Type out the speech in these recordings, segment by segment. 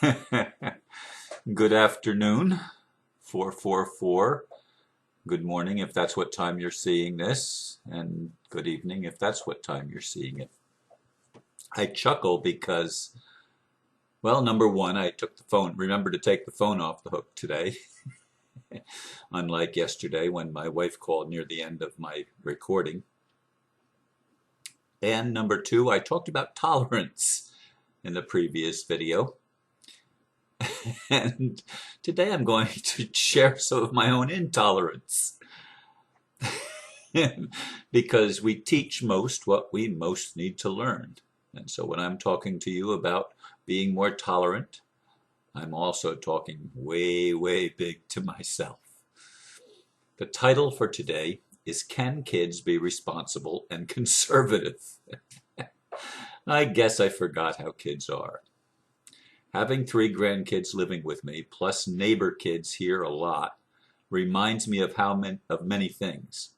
Good afternoon, 444. Good morning if that's what time you're seeing this, and good evening if that's what time you're seeing it. I chuckle because, well, number one, I remember to take the phone off the hook today, unlike yesterday when my wife called near the end of my recording. And number two, I talked about tolerance in the previous video. And today I'm going to share some of my own intolerance. Because we teach most what we most need to learn. And so when I'm talking to you about being more tolerant, I'm also talking way, way big to myself. The title for today is Can Kids Be Responsible and Conservative? I guess I forgot how kids are. Having 3 grandkids living with me, plus neighbor kids here a lot, reminds me of many things.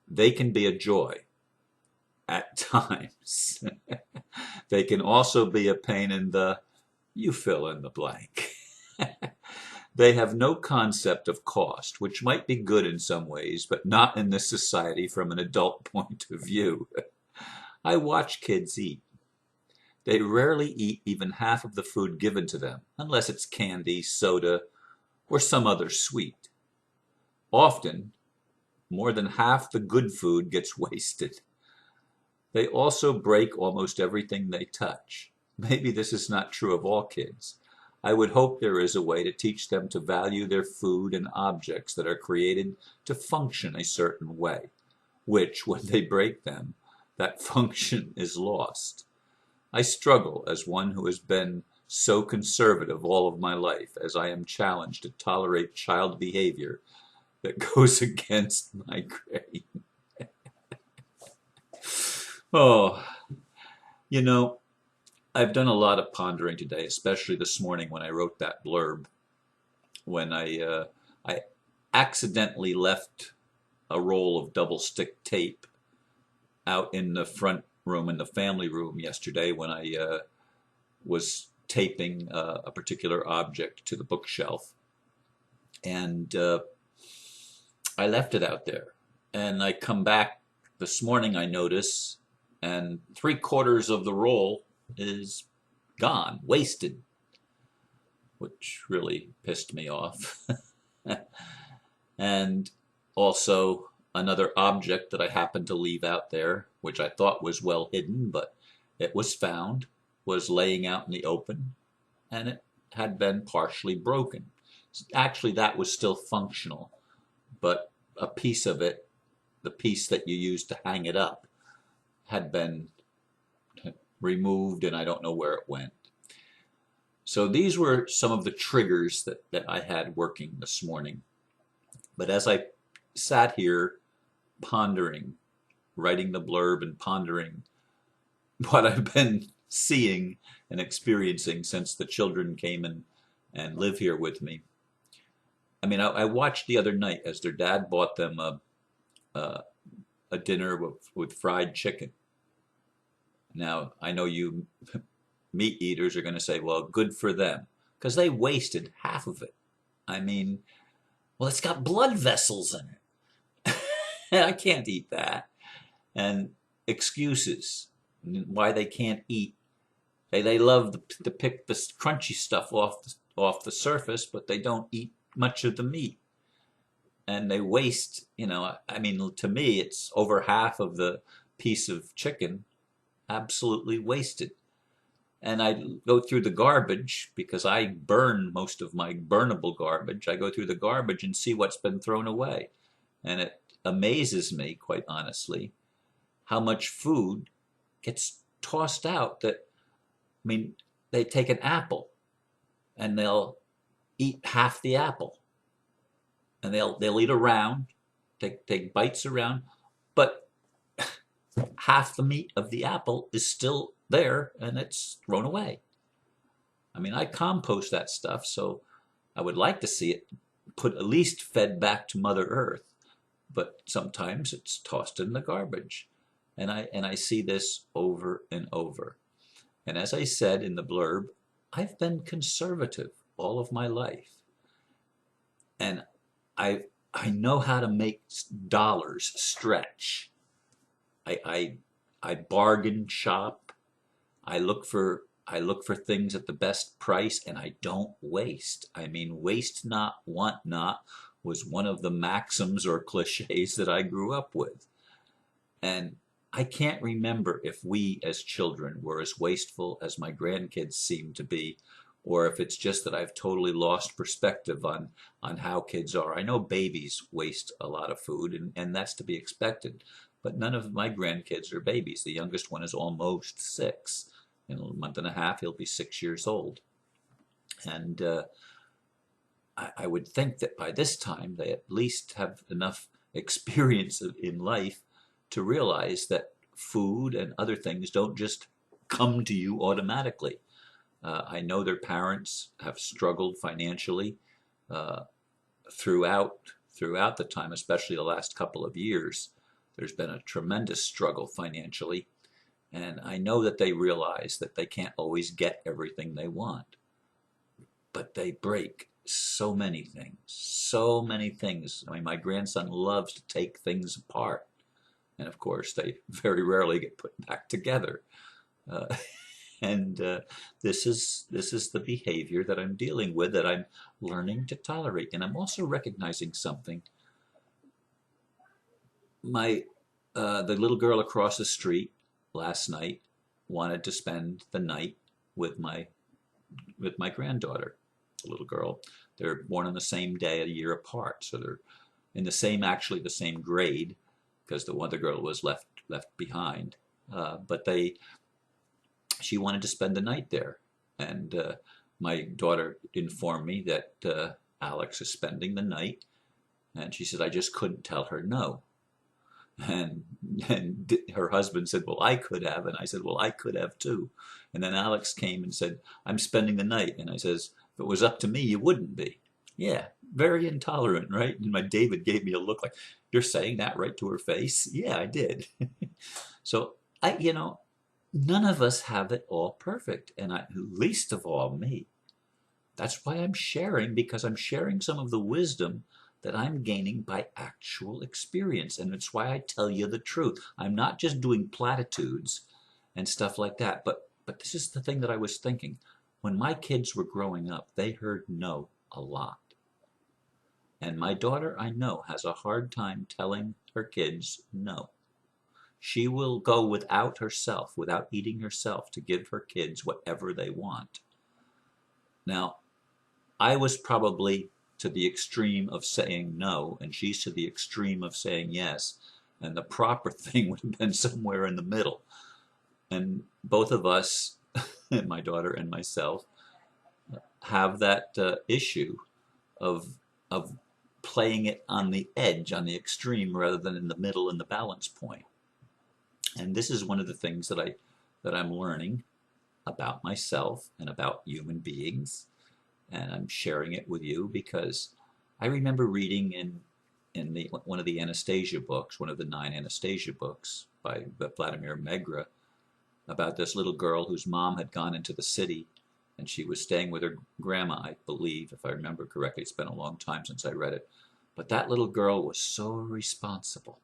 They can be a joy at times. They can also be a pain in the, you fill in the blank. They have no concept of cost, which might be good in some ways, but not in this society from an adult point of view. I watch kids eat. They rarely eat even half of the food given to them, unless it's candy, soda, or some other sweet. Often, more than half the good food gets wasted. They also break almost everything they touch. Maybe this is not true of all kids. I would hope there is a way to teach them to value their food and objects that are created to function a certain way, which, when they break them, that function is lost. I struggle as one who has been so conservative all of my life, as I am challenged to tolerate child behavior that goes against my grain. Oh, you know, I've done a lot of pondering today, especially this morning when I wrote that blurb, when I accidentally left a roll of double stick tape out in the front room, in the family room yesterday when I was taping a particular object to the bookshelf. And I left it out there. And I come back this morning, I notice, and 3/4 of the roll is gone, wasted, which really pissed me off. And also another object that I happened to leave out there, which I thought was well hidden, but it was found, was laying out in the open, and it had been partially broken. Actually, that was still functional, but a piece of it, the piece that you used to hang it up, had been removed, and I don't know where it went. So these were some of the triggers that I had working this morning. But as I sat here pondering, writing the blurb and pondering what I've been seeing and experiencing since the children came and live here with me. I mean, I watched the other night as their dad bought them a dinner with fried chicken. Now, I know you meat eaters are going to say, well, good for them, because they wasted half of it. I mean, well, it's got blood vessels in it. I can't eat that. And excuses why they can't eat. They love to pick the crunchy stuff off the surface, but they don't eat much of the meat. And they waste, I mean, to me, it's over half of the piece of chicken absolutely wasted. And I go through the garbage because I burn most of my burnable garbage. I go through the garbage and see what's been thrown away. And it amazes me, quite honestly, how much food gets tossed out that, I mean, they take an apple and they'll eat half the apple. And they'll eat around, take bites around, but half the meat of the apple is still there and it's thrown away. I mean, I compost that stuff, so I would like to see it at least fed back to Mother Earth, but sometimes it's tossed in the garbage. And I see this over and over. And as I said in the blurb, I've been conservative all of my life, and I I know how to make dollars stretch. I I, I bargain shop. I look for things at the best price, and I don't waste. I mean, waste not, want not was one of the maxims or cliches that I grew up with. And I can't remember if we as children were as wasteful as my grandkids seem to be, or if it's just that I've totally lost perspective on how kids are. I know babies waste a lot of food, and that's to be expected. But none of my grandkids are babies. The youngest one is almost 6. In a month and a half, he'll be 6 years old. And I would think that by this time they at least have enough experience in life to realize that food and other things don't just come to you automatically. I know their parents have struggled financially uh, throughout the time, especially the last couple of years. There's been a tremendous struggle financially, and I know that they realize that they can't always get everything they want, but they break so many things, so many things. I mean, my grandson loves to take things apart, and of course, they very rarely get put back together. Uh, and this is the behavior that I'm dealing with, that I'm learning to tolerate. And I'm also recognizing something. My The little girl across the street last night wanted to spend the night with my granddaughter, the little girl. They're born on the same day, a year apart, so they're in actually the same grade, because the other girl was left behind. But she wanted to spend the night there, and my daughter informed me that Alex is spending the night, and she said I just couldn't tell her no. And her husband said, well, I could have. And I said, well, I could have too. And then Alex came and said, I'm spending the night. And I says, if it was up to me, you wouldn't be. Yeah, very intolerant, right? And my David gave me a look like, you're saying that right to her face? Yeah, I did. So none of us have it all perfect, and least of all me. That's why I'm sharing, because I'm sharing some of the wisdom that I'm gaining by actual experience. And it's why I tell you the truth. I'm not just doing platitudes and stuff like that. But this is the thing that I was thinking. When my kids were growing up, they heard no a lot. And my daughter, I know, has a hard time telling her kids no. She will go without eating herself, to give her kids whatever they want. Now, I was probably to the extreme of saying no, and she's to the extreme of saying yes. And the proper thing would have been somewhere in the middle. And both of us, my daughter and myself, have that issue of of playing it on the edge, on the extreme, rather than in the middle, in the balance point. And this is one of the things that I'm learning about myself and about human beings, and I'm sharing it with you because I remember reading in one of the Anastasia books, one of the 9 Anastasia books by Vladimir Megra, about this little girl whose mom had gone into the city, and she was staying with her grandma, I believe, if I remember correctly. It's been a long time since I read it. But that little girl was so responsible.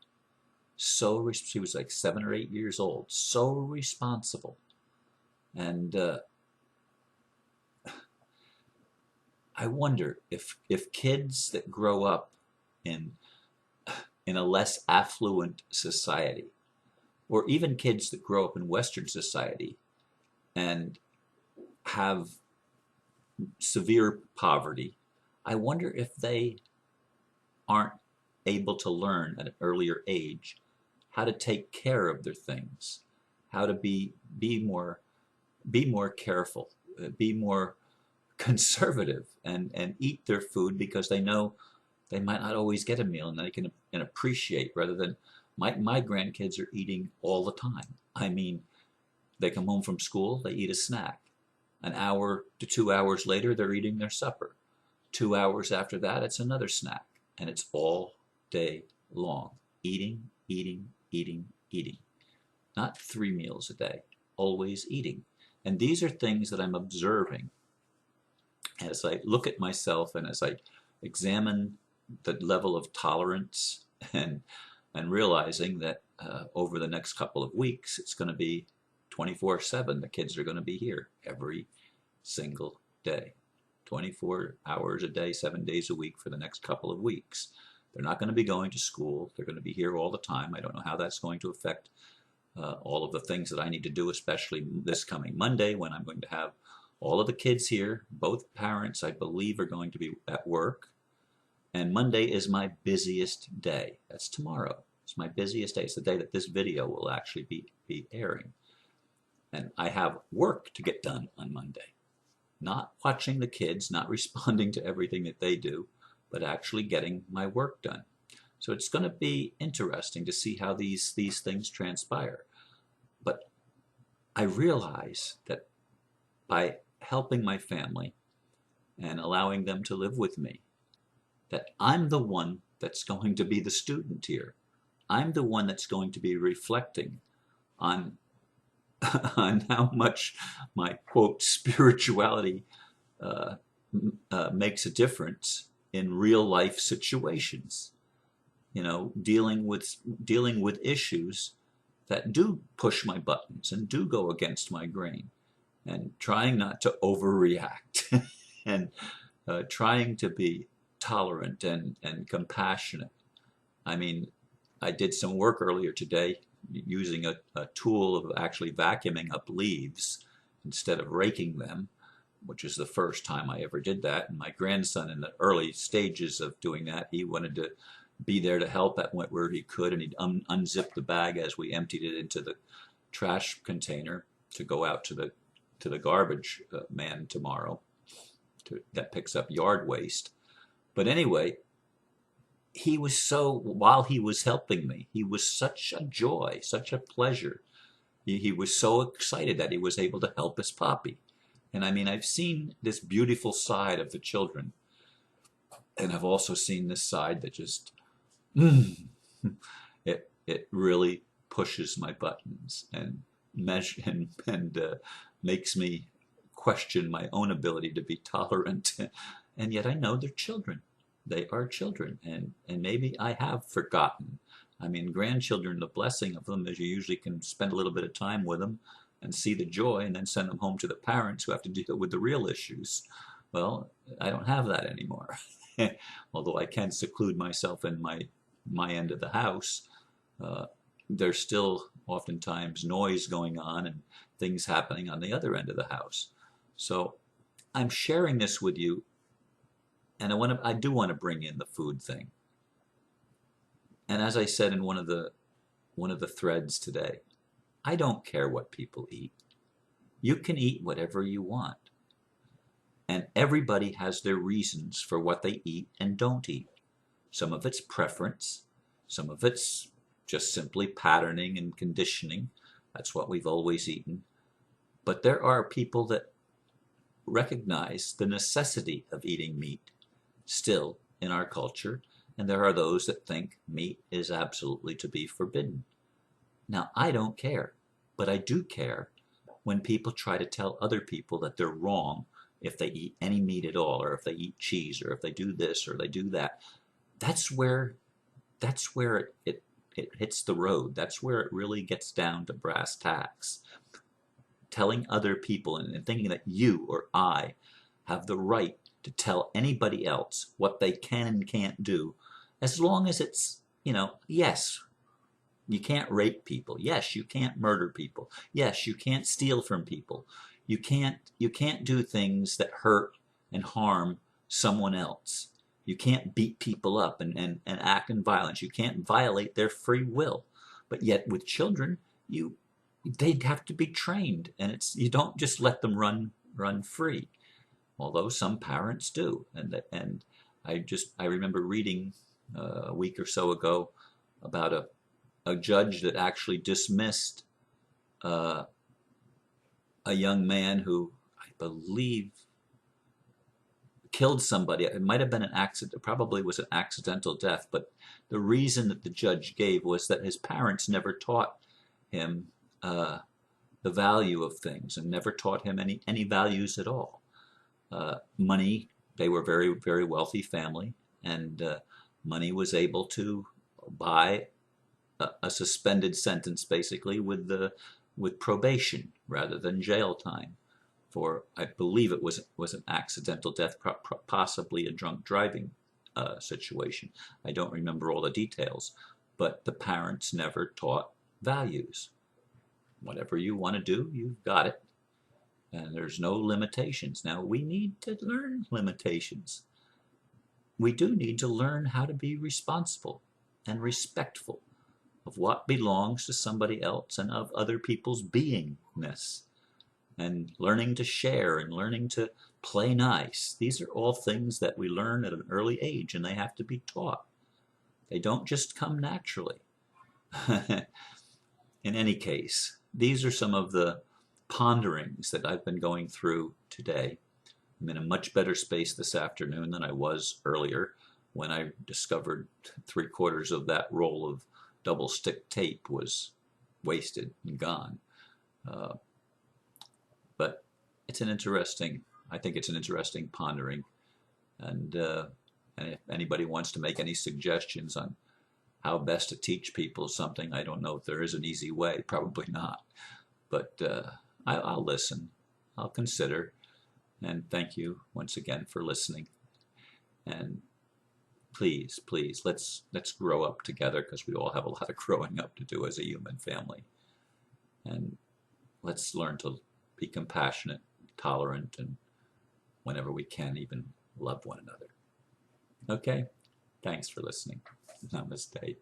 She was like 7 or 8 years old, so responsible. And I wonder if kids that grow up in a less affluent society, or even kids that grow up in Western society and have severe poverty, I wonder if they aren't able to learn at an earlier age how to take care of their things, how to be more careful, be more conservative, and eat their food, because they know they might not always get a meal, and they can appreciate, rather than my grandkids are eating all the time. I mean, they come home from school, they eat a snack. An hour to 2 hours later, they're eating their supper. 2 hours after that, it's another snack. And it's all day long. Eating, eating, eating, eating. Not 3 meals a day. Always eating. And these are things that I'm observing as I look at myself and as I examine the level of tolerance and realizing that over the next couple of weeks it's going to be 24/7. The kids are going to be here every single day, 24 hours a day, 7 days a week for the next couple of weeks. They're not going to be going to school. They're going to be here all the time. I don't know how that's going to affect all of the things that I need to do, especially this coming Monday when I'm going to have all of the kids here. Both parents, I believe, are going to be at work. And Monday is my busiest day. That's tomorrow. It's my busiest day. It's the day that this video will actually be airing. And I have work to get done on Monday. Not watching the kids, not responding to everything that they do, but actually getting my work done. So it's going to be interesting to see how these things transpire. But I realize that by helping my family and allowing them to live with me, that I'm the one that's going to be the student here. I'm the one that's going to be reflecting on on how much my, quote, spirituality makes a difference in real life situations. You know, dealing with issues that do push my buttons and do go against my grain, and trying not to overreact and trying to be tolerant and compassionate. I mean, I did some work earlier today using a tool of actually vacuuming up leaves instead of raking them, which is the first time I ever did that. And my grandson, in the early stages of doing that, he wanted to be there to help at where he could, and he'd unzip the bag as we emptied it into the trash container to go out to the garbage man tomorrow that picks up yard waste. But anyway, while he was helping me, he was such a joy, such a pleasure. He was so excited that he was able to help his poppy. And I mean, I've seen this beautiful side of the children, and I've also seen this side that just, it really pushes my buttons and makes me question my own ability to be tolerant. And yet I know they're children. They are children, and maybe I have forgotten. I mean, grandchildren, the blessing of them is you usually can spend a little bit of time with them and see the joy, and then send them home to the parents who have to deal with the real issues. Well, I don't have that anymore. Although I can seclude myself in my end of the house, there's still oftentimes noise going on and things happening on the other end of the house. So I'm sharing this with you, and I do want to bring in the food thing. And as I said in one of the threads today, I don't care what people eat. You can eat whatever you want. And everybody has their reasons for what they eat and don't eat. Some of it's preference. Some of it's just simply patterning and conditioning. That's what we've always eaten. But there are people that recognize the necessity of eating meat still in our culture, and there are those that think meat is absolutely to be forbidden. Now, I don't care, but I do care when people try to tell other people that they're wrong if they eat any meat at all, or if they eat cheese, or if they do this or they do that. That's where it hits the road. That's where it really gets down to brass tacks. Telling other people and thinking that you or I have the right to tell anybody else what they can and can't do, as long as it's, yes, you can't rape people. Yes, you can't murder people. Yes, you can't steal from people. You can't do things that hurt and harm someone else. You can't beat people up and act in violence. You can't violate their free will. But yet with children, they'd have to be trained, and you don't just let them run free. Although some parents do, and I remember reading a week or so ago about a judge that actually dismissed a young man who I believe killed somebody. It might have been an accident. It probably was an accidental death, but the reason that the judge gave was that his parents never taught him the value of things and never taught him any values at all. Money, they were very, very wealthy family, and money was able to buy a suspended sentence basically with probation rather than jail time for, I believe it was an accidental death, possibly a drunk driving situation. I don't remember all the details, but the parents never taught values. Whatever you want to do, you've got it, and there's no limitations. Now we need to learn limitations. We do need to learn how to be responsible and respectful of what belongs to somebody else and of other people's beingness, and learning to share and learning to play nice. These are all things that we learn at an early age, and they have to be taught. They don't just come naturally. In any case, these are some of the ponderings that I've been going through today. I'm in a much better space this afternoon than I was earlier when I discovered 3/4 of that roll of double stick tape was wasted and gone. Uh, but it's an interesting, I think it's an interesting pondering. And if anybody wants to make any suggestions on how best to teach people something, I don't know if there is an easy way, probably not. But I'll listen, I'll consider, and thank you once again for listening. And please, please, let's grow up together, because we all have a lot of growing up to do as a human family. And let's learn to be compassionate, tolerant, and whenever we can, even love one another. Okay? Thanks for listening. Namaste.